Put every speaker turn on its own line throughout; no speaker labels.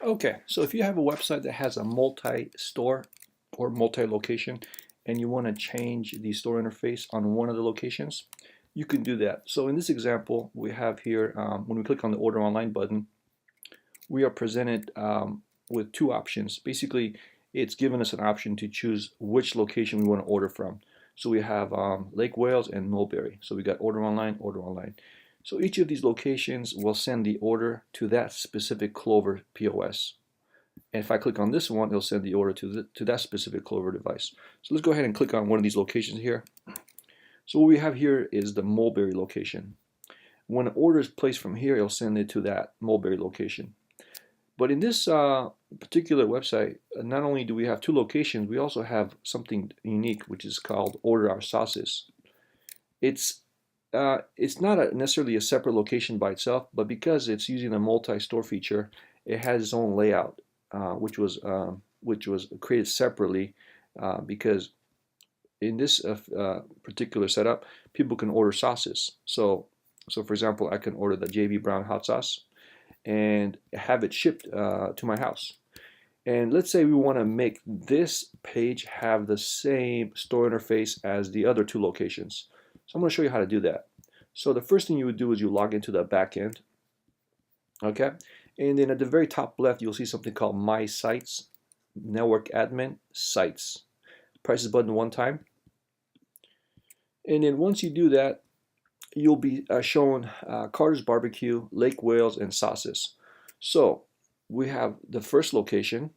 Okay, so if you have a website that has a multi-store or multi-location and you want to change the store interface on one of the locations, you can do that. So in this example, we have here, when we click on the Order Online button, we are presented with two options. Basically, it's given us an option to choose which location we want to order from. So we have Lake Wales and Mulberry. So we got Order Online, Order Online. So each of these locations will send the order to that specific Clover POS. And if I click on this one, it'll send the order to that specific Clover device. So let's go ahead and click on one of these locations here. So what we have here is the Mulberry location. When an order is placed from here, it'll send it to that Mulberry location. But in this particular website, not only do we have two locations, we also have something unique, which is called Order Our Sauces. It's not necessarily a separate location by itself, but because it's using a multi-store feature, it has its own layout, which was created separately because in this particular setup, people can order sauces. So for example, I can order the JB Brown hot sauce and have it shipped to my house. And let's say we want to make this page have the same store interface as the other two locations. So I'm going to show you how to do that. So the first thing you would do is you log into the back end. Okay? And then at the very top left, you'll see something called My Sites, Network Admin, Sites. Press this button one time. And then once you do that, you'll be shown Carter's Barbecue, Lake Wales, and Sauces. So we have the first location,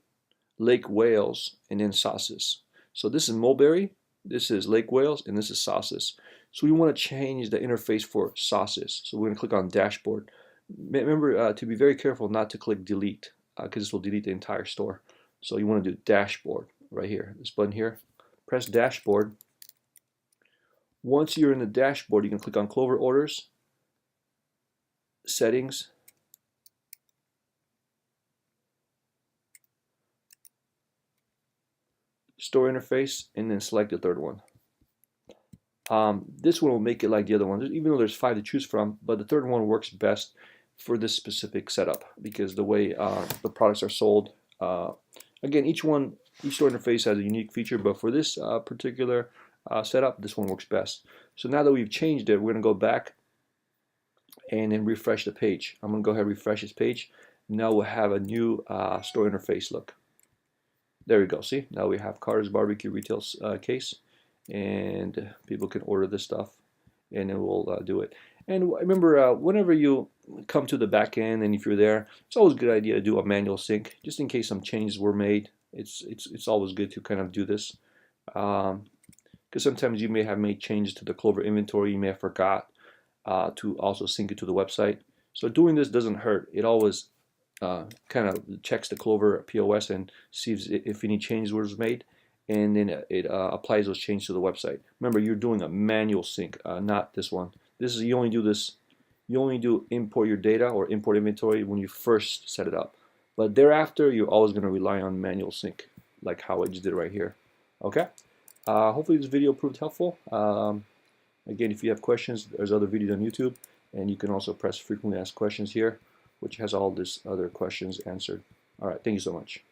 Lake Wales, and then Sauces. So this is Mulberry, this is Lake Wales, and this is Sauces. So we want to change the interface for Sauces. So we're going to click on Dashboard. Remember to be very careful not to click Delete because this will delete the entire store. So you want to do Dashboard right here, this button here. Press Dashboard. Once you're in the dashboard, you can click on Clover Orders, Settings, Store Interface, and then select the third one. This one will make it like the other ones, even though there's 5 to choose from, but the third one works best for this specific setup because the way the products are sold. Again, each store interface has a unique feature, but for this particular setup, this one works best. So now that we've changed it, we're going to go back and then refresh the page. I'm going to go ahead and refresh this page. Now we'll have a new store interface look. There we go. See, now we have Carter's Barbecue retail case, and people can order this stuff, and it will do it. And remember, whenever you come to the back end, and if you're there, it's always a good idea to do a manual sync, just in case some changes were made. It's always good to kind of do this. Because sometimes you may have made changes to the Clover inventory, you may have forgot to also sync it to the website. So doing this doesn't hurt. It always kind of checks the Clover POS and sees if any changes were made, and then it applies those changes to the website. Remember, you're doing a manual sync, not this one. This is you only do import your data or import inventory when you first set it up. But thereafter, you're always going to rely on manual sync, like how I just did right here. Okay? Hopefully this video proved helpful. Again, if you have questions, there's other videos on YouTube, and you can also press frequently asked questions here, which has all these other questions answered. All right, thank you so much.